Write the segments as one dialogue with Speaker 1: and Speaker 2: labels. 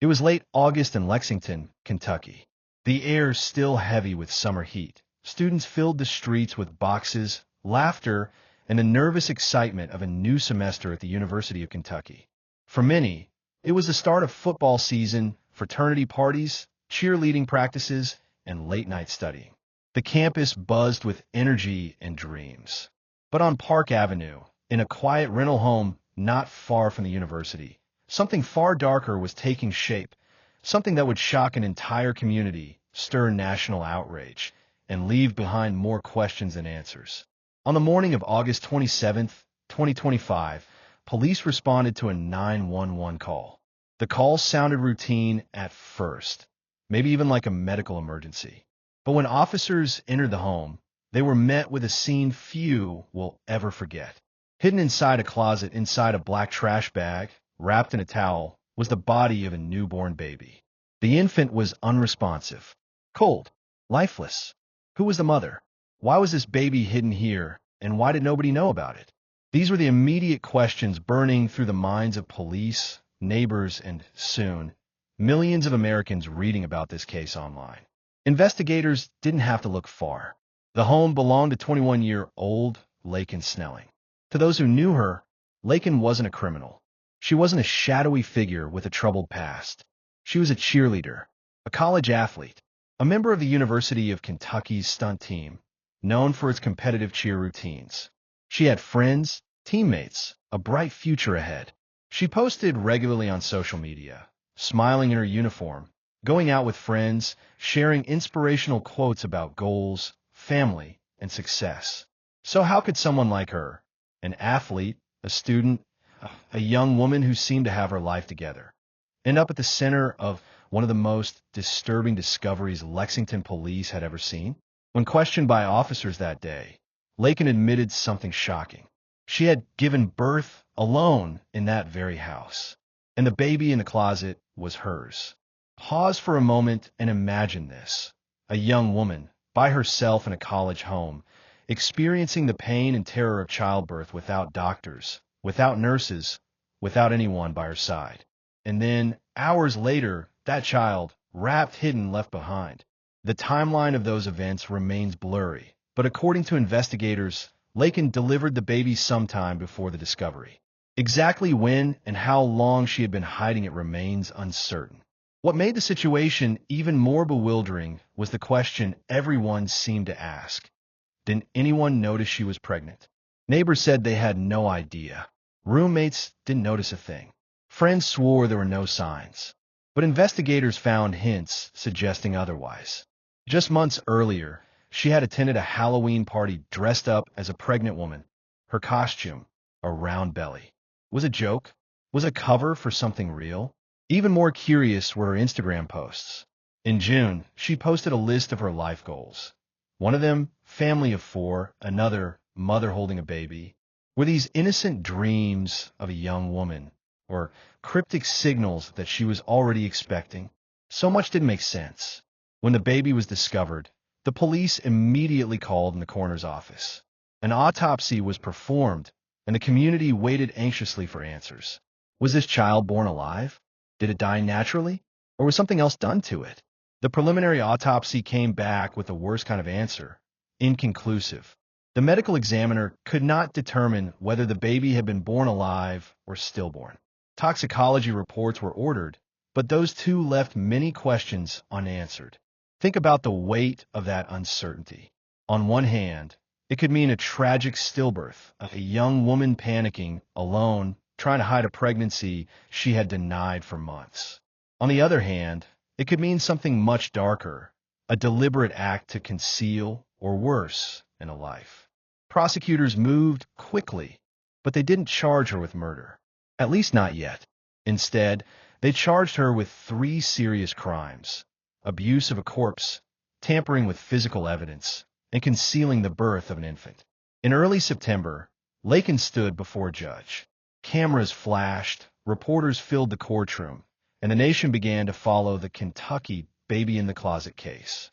Speaker 1: It was late August in Lexington, Kentucky. The air still heavy with summer heat. Students filled the streets with boxes, laughter, and the nervous excitement of a new semester at the University of Kentucky. For many, it was the start of football season, fraternity parties, cheerleading practices, and late-night studying. The campus buzzed with energy and dreams. But on Park Avenue, in a quiet rental home not far from the university, something far darker was taking shape, something that would shock an entire community, stir national outrage, and leave behind more questions than answers. On the morning of August 27th, 2025, police responded to a 911 call. The call sounded routine at first, maybe even like a medical emergency. But when officers entered the home, they were met with a scene few will ever forget. Hidden inside a closet, inside a black trash bag, wrapped in a towel, was the body of a newborn baby. The infant was unresponsive, cold, lifeless. Who was the mother? Why was this baby hidden here, and why did nobody know about it? These were the immediate questions burning through the minds of police, neighbors, and soon, millions of Americans reading about this case online. Investigators didn't have to look far. The home belonged to 21-year-old Laken Snelling. To those who knew her, Laken wasn't a criminal. She wasn't a shadowy figure with a troubled past. She was a cheerleader, a college athlete, a member of the University of Kentucky's stunt team, known for its competitive cheer routines. She had friends, teammates, a bright future ahead. She posted regularly on social media, smiling in her uniform, going out with friends, sharing inspirational quotes about goals, family, and success. So how could someone like her, an athlete, a student, a young woman who seemed to have her life together, end up at the center of one of the most disturbing discoveries Lexington police had ever seen? When questioned by officers that day, Laken admitted something shocking. She had given birth alone in that very house, and the baby in the closet was hers. Pause for a moment and imagine this. A young woman, by herself in a college home, experiencing the pain and terror of childbirth without doctors, without nurses, without anyone by her side. And then, hours later, that child, wrapped, hidden, left behind. The timeline of those events remains blurry, but according to investigators, Laken delivered the baby sometime before the discovery. Exactly when and how long she had been hiding it remains uncertain. What made the situation even more bewildering was the question everyone seemed to ask. Didn't anyone notice she was pregnant? Neighbors said they had no idea. Roommates didn't notice a thing. Friends swore there were no signs. But investigators found hints suggesting otherwise. Just months earlier, she had attended a Halloween party dressed up as a pregnant woman. Her costume, a round belly. Was a joke? Was a cover for something real? Even more curious were her Instagram posts. In June, she posted a list of her life goals. One of them, family of 4, another, mother holding a baby. Were these innocent dreams of a young woman, or cryptic signals that she was already expecting? So much didn't make sense. When the baby was discovered, the police immediately called in the coroner's office. An autopsy was performed, and the community waited anxiously for answers. Was this child born alive? Did it die naturally? Or was something else done to it? The preliminary autopsy came back with the worst kind of answer: inconclusive. The medical examiner could not determine whether the baby had been born alive or stillborn. Toxicology reports were ordered, but those too left many questions unanswered. Think about the weight of that uncertainty. On one hand, it could mean a tragic stillbirth, a young woman panicking, alone, trying to hide a pregnancy she had denied for months. On the other hand, it could mean something much darker, a deliberate act to conceal, or worse, in a life. Prosecutors moved quickly, but they didn't charge her with murder. At least not yet. Instead, they charged her with 3 serious crimes: abuse of a corpse, tampering with physical evidence, and concealing the birth of an infant. In early September, Laken stood before a judge. Cameras flashed, reporters filled the courtroom, and the nation began to follow the Kentucky baby-in-the-closet case.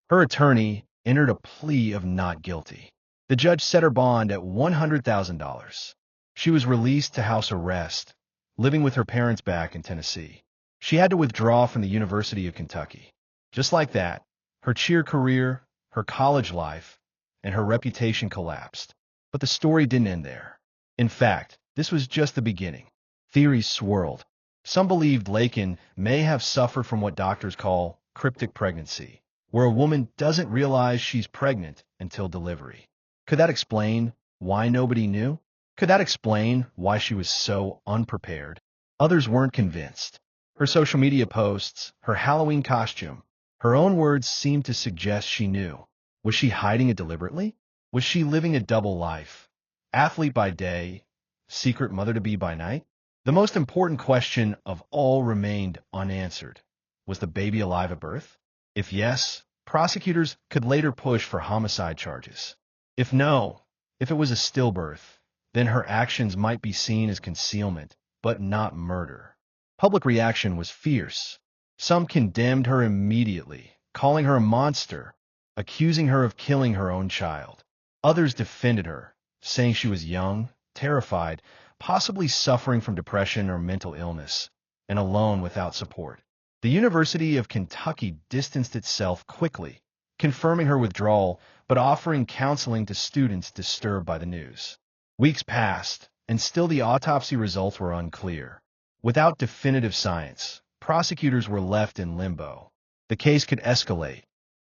Speaker 1: Her attorney entered a plea of not guilty. The judge set her bond at $100,000. She was released to house arrest, living with her parents back in Tennessee. She had to withdraw from the University of Kentucky. Just like that, her cheer career, her college life, and her reputation collapsed. But the story didn't end there. In fact, this was just the beginning. Theories swirled. Some believed Laken may have suffered from what doctors call cryptic pregnancy, where a woman doesn't realize she's pregnant until delivery. Could that explain why nobody knew? Could that explain why she was so unprepared? Others weren't convinced. Her social media posts, her Halloween costume, her own words seemed to suggest she knew. Was she hiding it deliberately? Was she living a double life? Athlete by day, secret mother-to-be by night? The most important question of all remained unanswered. Was the baby alive at birth? If yes, prosecutors could later push for homicide charges. If no, if it was a stillbirth, then her actions might be seen as concealment, but not murder. Public reaction was fierce. Some condemned her immediately, calling her a monster, accusing her of killing her own child. Others defended her, saying she was young, terrified, possibly suffering from depression or mental illness, and alone without support. The University of Kentucky distanced itself quickly, confirming her withdrawal but offering counseling to students disturbed by the news. Weeks passed, and still the autopsy results were unclear. Without definitive science, prosecutors were left in limbo. The case could escalate,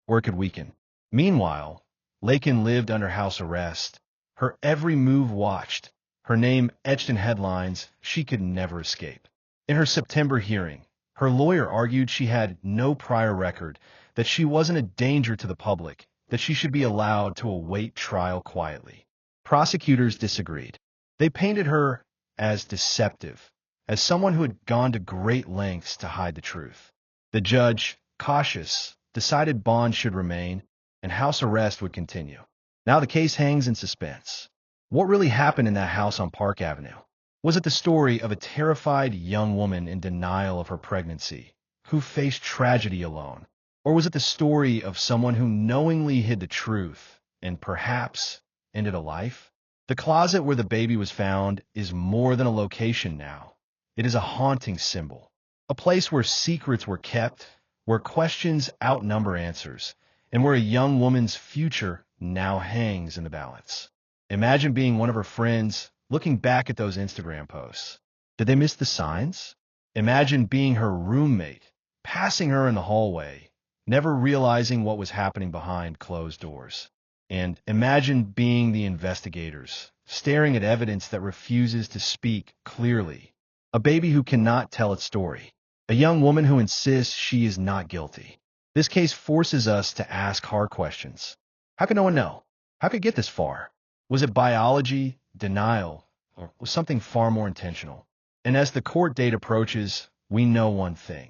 Speaker 1: or it could weaken. Meanwhile, Laken lived under house arrest, her every move watched, her name etched in headlines she could never escape. In her September hearing, her lawyer argued she had no prior record, that she wasn't a danger to the public, that she should be allowed to await trial quietly. Prosecutors disagreed. They painted her as deceptive, as someone who had gone to great lengths to hide the truth. The judge, cautious, decided bond should remain and house arrest would continue. Now the case hangs in suspense. What really happened in that house on Park Avenue? Was it the story of a terrified young woman in denial of her pregnancy, who faced tragedy alone? Or was it the story of someone who knowingly hid the truth and perhaps ended a life? The closet where the baby was found is more than a location now. It is a haunting symbol, a place where secrets were kept, where questions outnumber answers, and where a young woman's future now hangs in the balance. Imagine being one of her friends, looking back at those Instagram posts. Did they miss the signs? Imagine being her roommate, passing her in the hallway, never realizing what was happening behind closed doors. And imagine being the investigators, staring at evidence that refuses to speak clearly. A baby who cannot tell its story. A young woman who insists she is not guilty. This case forces us to ask hard questions. How could no one know? How could it get this far? Was it biology, denial, or was something far more intentional? And as the court date approaches, we know one thing.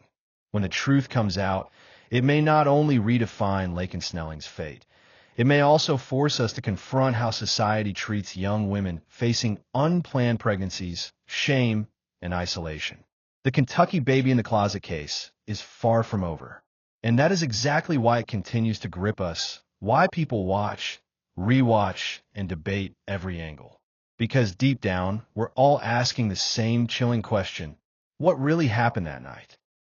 Speaker 1: When the truth comes out, it may not only redefine Laken Snelling's fate, it may also force us to confront how society treats young women facing unplanned pregnancies, shame, and isolation. The Kentucky baby in the closet case is far from over. And that is exactly why it continues to grip us, why people watch, rewatch, and debate every angle. Because deep down, we're all asking the same chilling question: what really happened that night?